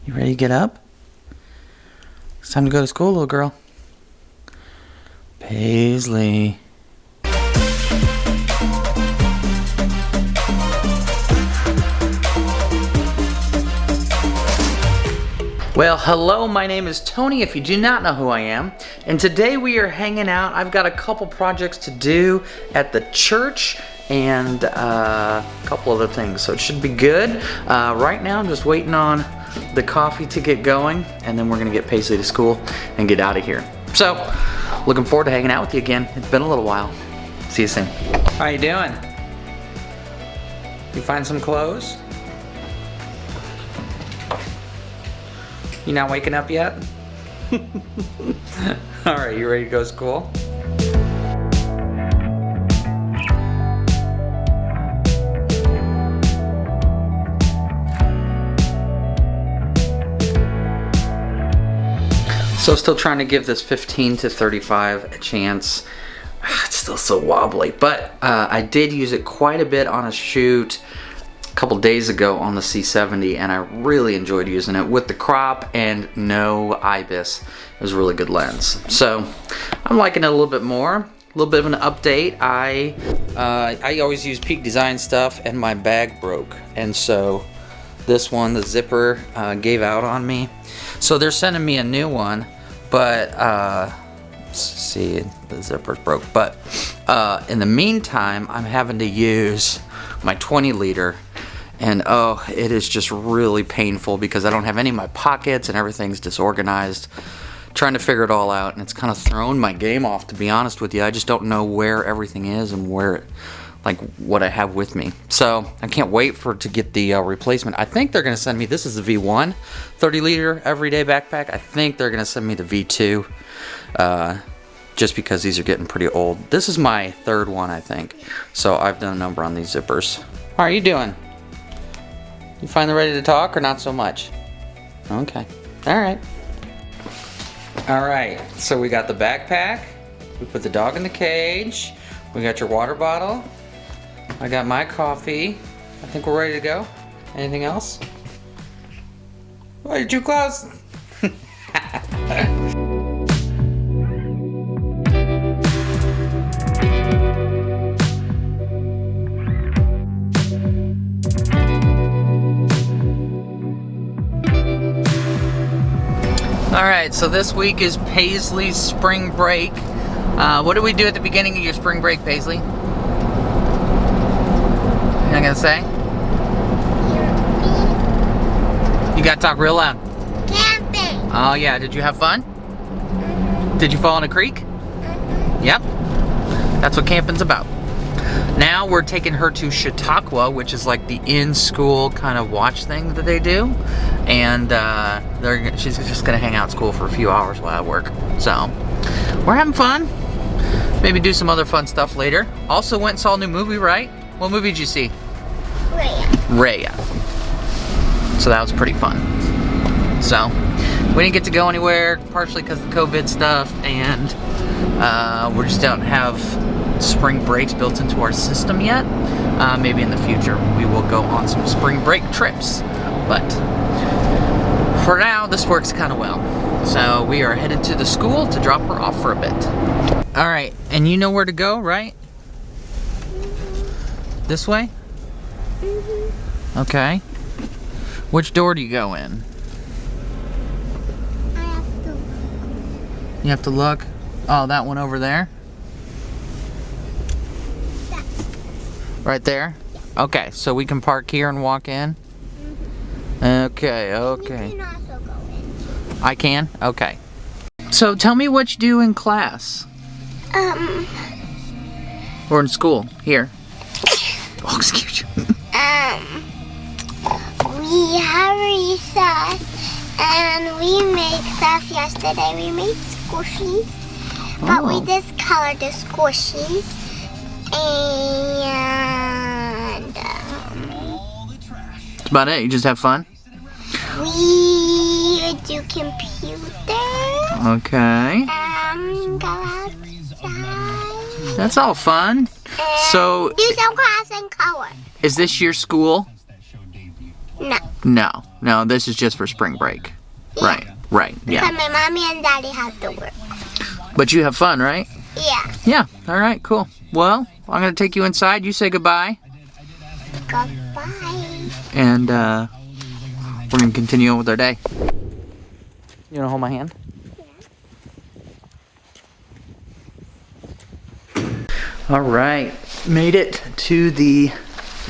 You ready to get up? It's time to go to school, little girl. Paisley. Well, hello, my name is Tony, if you do not know who I am. And today we are hanging out. I've got a couple projects to do at the church and a couple other things, so it should be good. Right now I'm just waiting on the coffee to get going, and then we're gonna get Paisley to school and get out of here. So, looking forward to hanging out with you again. It's been a little while. See you soon. How you doing? You find some clothes? You not waking up yet? Alright, you ready to go to school? So still trying to give this 15 to 35 a chance. It's still so wobbly, but I did use it quite a bit on a shoot a couple days ago on the C70, and I really enjoyed using it with the crop and no IBIS. It was a really good lens. So I'm liking it a little bit more. A little bit of an update. I always use Peak Design stuff, and my bag broke, and so this one, the zipper, gave out on me. So they're sending me a new one, but let's see, the zipper's broke. But in the meantime, I'm having to use my 20 liter, and oh, it is just really painful because I don't have any of my pockets and everything's disorganized. Trying to figure it all out, and it's kind of thrown my game off, to be honest with you. I just don't know where everything is and where, like, what I have with me. So I can't wait to get the replacement. I think they're gonna send me, this is the V1 30 liter everyday backpack. I think they're gonna send me the V2 just because these are getting pretty old. This is my third one, I think. So I've done a number on these zippers. How are you doing? You finally ready to talk or not so much? Okay, all right. All right, so we got the backpack. We put the dog in the cage. We got your water bottle. I got my coffee. I think we're ready to go. Anything else? Oh, you're too close. All right, so this week is Paisley's spring break. What do we do at the beginning of your spring break, Paisley? You're not gonna say? You gotta talk real loud. Camping. Oh yeah, did you have fun? Did you fall in a creek? Yep, that's what camping's about. Now we're taking her to Chautauqua, which is like the in-school kind of watch thing that they do. And she's just gonna hang out at school for a few hours while I work. So, we're having fun. Maybe do some other fun stuff later. Also went and saw a new movie, right? What movie did you see? Raya. So that was pretty fun. So, we didn't get to go anywhere, partially because of the COVID stuff, and we just don't have spring breaks built into our system yet. Maybe in the future we will go on some spring break trips, but for now this works kind of well. So we are headed to the school to drop her off for a bit. All right, and you know where to go, right? This way? Mm-hmm. Okay. Which door do you go in? I have to look. You have to look? Oh, that one over there? Right there? Okay, so we can park here and walk in? Mm-hmm. Okay. You can also go in. I can? Okay. So tell me what you do in class. Or in school. Here. Oh, excuse you. We have recess and we made stuff yesterday. We made squishies, but we discolored the squishies. And that's about it. You just have fun? We do computer. Okay. Go outside. That's all fun. And So do some class and color. is this your school? No, this is just for spring break. Yeah. Right, yeah. Because my mommy and daddy have to work. But you have fun, right? Yeah. Yeah, all right, cool. Well, I'm gonna take you inside. You say goodbye. Goodbye. And we're gonna continue on with our day. You wanna hold my hand? All right, made it to the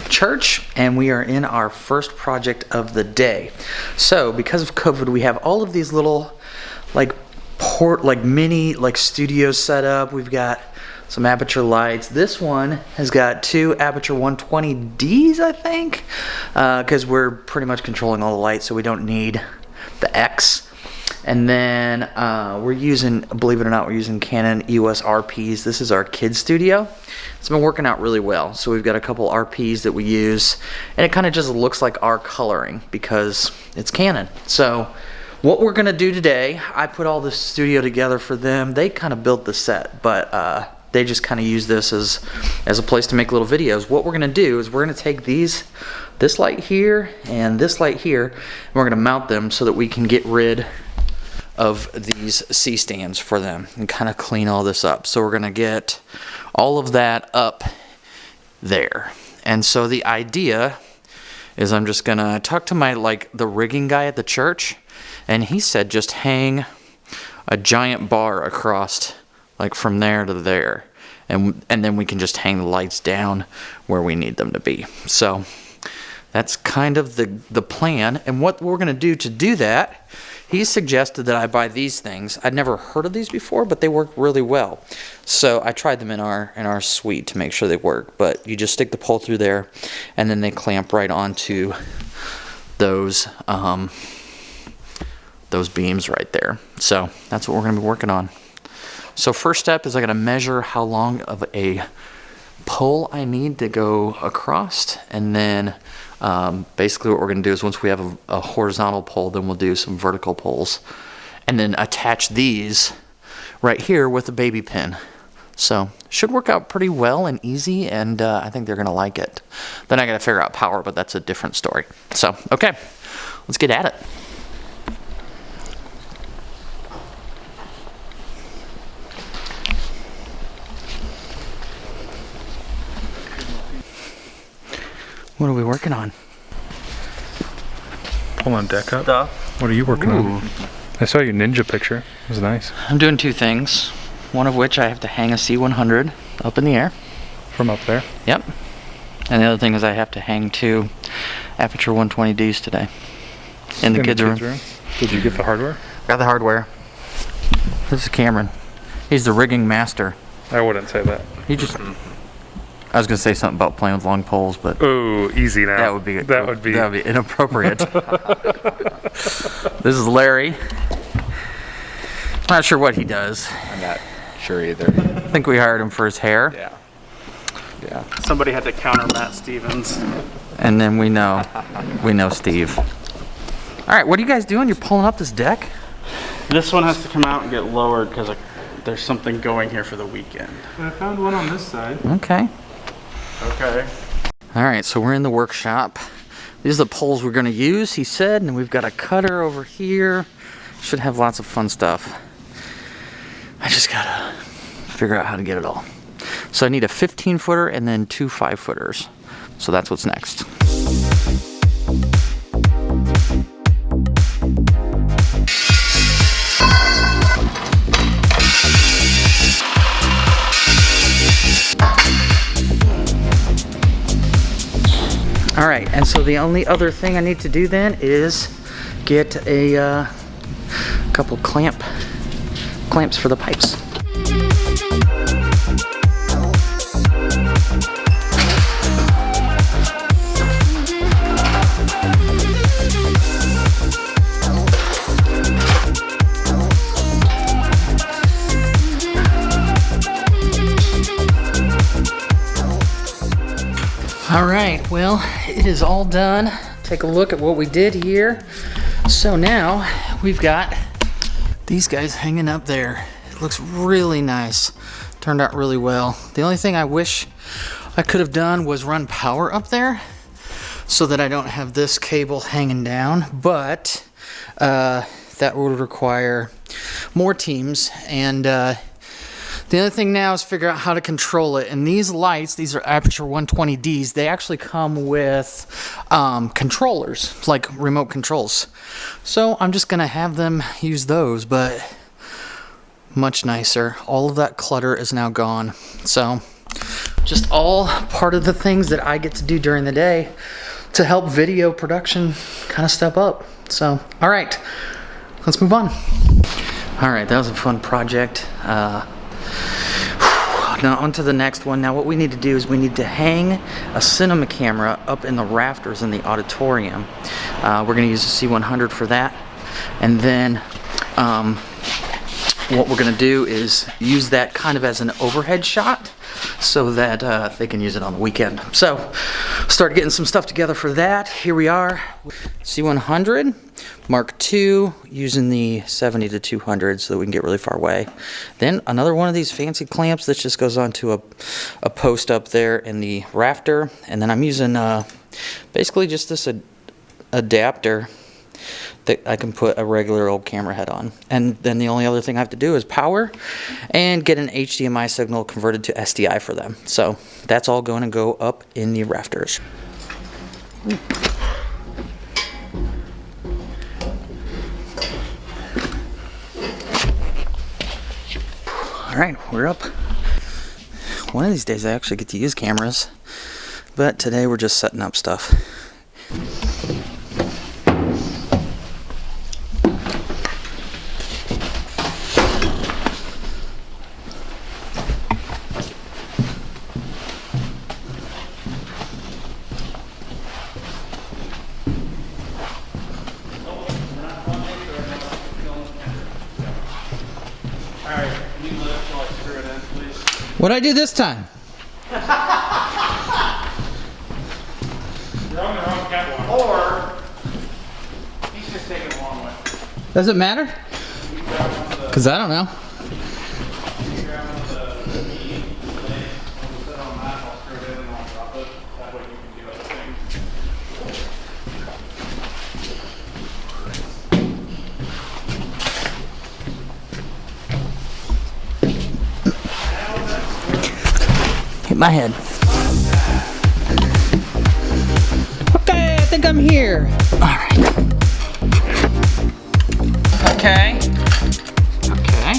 church, and we are in our first project of the day. So because of COVID, we have all of these little mini studios set up. We've got some aperture lights. This one has got two aperture 120Ds, I think, because we're pretty much controlling all the lights, so we don't need the X. And then we're using, believe it or not, we're using Canon EOS RPs. This is our kid studio. It's been working out really well. So we've got a couple RPs that we use, and it kind of just looks like our coloring because it's Canon. So what we're gonna do today, I put all this studio together for them. They kind of built the set, but they just kind of use this as a place to make little videos. What we're gonna do is we're gonna take this light here and this light here, and we're gonna mount them so that we can get rid of these C-stands for them and kind of clean all this up. So we're gonna get all of that up there. And so the idea is I'm just gonna talk to my the rigging guy at the church, and he said just hang a giant bar across from there to there, and then we can just hang the lights down where we need them to be. So that's kind of the plan. And what we're gonna do to do that, he suggested that I buy these things. I'd never heard of these before, but they work really well. So I tried them in our suite to make sure they work. But you just stick the pole through there, and then they clamp right onto those beams right there. So that's what we're going to be working on. So first step is I got to measure how long of a pole I need to go across, and then basically what we're going to do is once we have a horizontal pole, then we'll do some vertical poles and then attach these right here with a baby pin. So should work out pretty well and easy, and I think they're going to like it. Then I got to figure out power, but that's a different story. So okay, let's get at it. What are we working on? Pulling deck up. What are you working on? I saw your ninja picture. It was nice. I'm doing two things. One of which I have to hang a C100 up in the air. From up there? Yep. And the other thing is I have to hang two aperture 120Ds today. In the kids' room. Did you get the hardware? Got the hardware. This is Cameron. He's the rigging master. I wouldn't say that. He just... I was gonna say something about playing with long poles, but oh, easy now. That would be inappropriate. This is Larry. Not sure what he does. I'm not sure either. I think we hired him for his hair. Yeah. Somebody had to counter Matt Stevens. And then we know Steve. All right, what are you guys doing? You're pulling up this deck? This one has to come out and get lowered because there's something going here for the weekend. I found one on this side. Okay. Okay. All right, so we're in the workshop. These are the poles we're gonna use, he said, and we've got a cutter over here. Should have lots of fun stuff. I just gotta figure out how to get it all. So I need a 15-footer and then two 5-footers. So that's what's next. All right, and so the only other thing I need to do then is get a couple clamps for the pipes. All right, well, it is all done. Take a look at what we did here. So now we've got these guys hanging up there. It looks really nice. Turned out really well. The only thing I wish I could have done was run power up there, so that I don't have this cable hanging down, but that would require more teams. And the other thing now is figure out how to control it. And these lights, these are Aperture 120Ds, they actually come with controllers, like remote controls. So I'm just gonna have them use those, but much nicer. All of that clutter is now gone. So just all part of the things that I get to do during the day to help video production kind of step up. So, all right, let's move on. All right, that was a fun project. Now on to the next one. Now what we need to do is we need to hang a cinema camera up in the rafters in the auditorium. We're gonna use a C100 for that. And then what we're gonna do is use that kind of as an overhead shot so that they can use it on the weekend. So start getting some stuff together for that. Here we are, C100 Mark II, using the 70 to 200 so that we can get really far away. Then another one of these fancy clamps that just goes onto a post up there in the rafter. And then I'm using basically just this adapter that I can put a regular old camera head on. And then the only other thing I have to do is power and get an HDMI signal converted to SDI for them. So that's all going to go up in the rafters. Ooh. All right, we're up. One of these days I actually get to use cameras, but today we're just setting up stuff. What'd I do this time? You're on the wrong catwalk. Or he's just taking a long way. Does it matter? Because I don't know. Hit my head. Okay, I think I'm here. All right. Okay. Okay.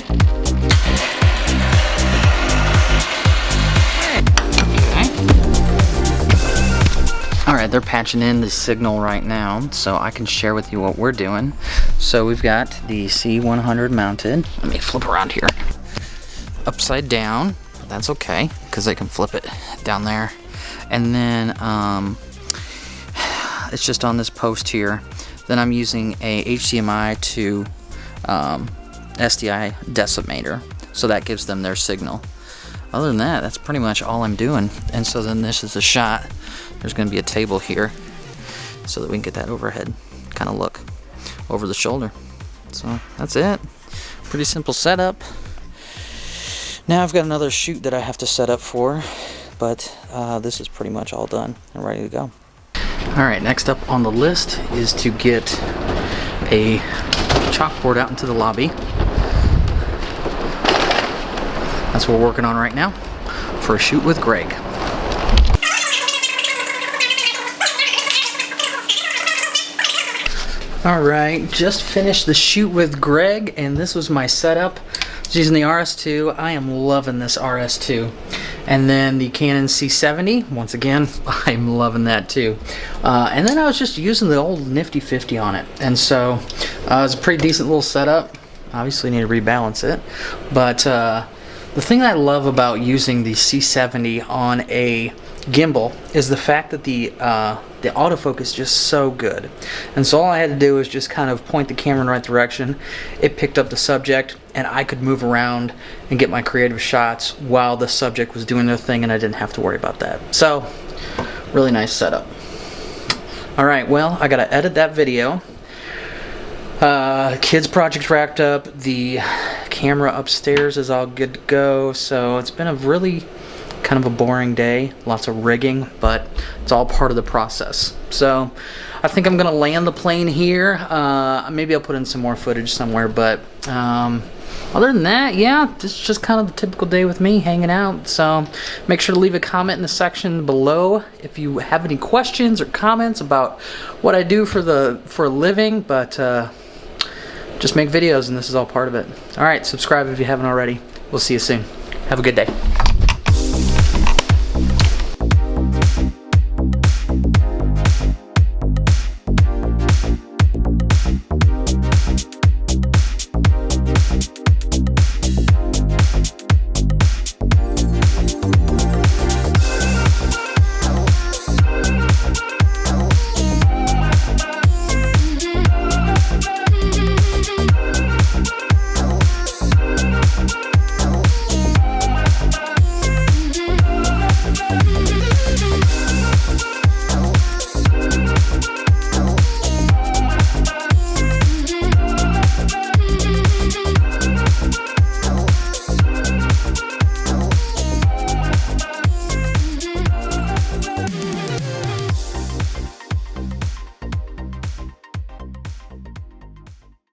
Okay. All right, they're patching in the signal right now, so I can share with you what we're doing. So we've got the C100 mounted. Let me flip around here. Upside down. That's okay, because I can flip it down there. And then it's just on this post here. Then I'm using a HDMI to SDI decimator, so that gives them their signal. Other than that, that's pretty much all I'm doing. And so then this is a shot. There's going to be a table here so that we can get that overhead kind of look over the shoulder. So that's it. Pretty simple setup. Now I've got another shoot that I have to set up for, but this is pretty much all done and ready to go. Alright, next up on the list is to get a chalkboard out into the lobby. That's what we're working on right now for a shoot with Greg. Alright, just finished the shoot with Greg, and this was my setup. I was using the RS2. I am loving this RS2. And then the Canon C70, once again, I'm loving that too. And then I was just using the old Nifty 50 on it. And so it was a pretty decent little setup. Obviously need to rebalance it. But the thing I love about using the C70 on a gimbal is the fact that the autofocus is just so good. And so all I had to do was just kind of point the camera in the right direction. It picked up the subject, and I could move around and get my creative shots while the subject was doing their thing, and I didn't have to worry about that. So, really nice setup. Alright, well, I gotta edit that video. Kids project wrapped up. The camera upstairs is all good to go. So it's been a really kind of a boring day, lots of rigging, but it's all part of the process. So I think I'm gonna land the plane here. Maybe I'll put in some more footage somewhere, but other than that, yeah, this is just kind of the typical day with me hanging out. So make sure to leave a comment in the section below if you have any questions or comments about what I do for a living, but just make videos and this is all part of it. All right, subscribe if you haven't already. We'll see you soon. Have a good day.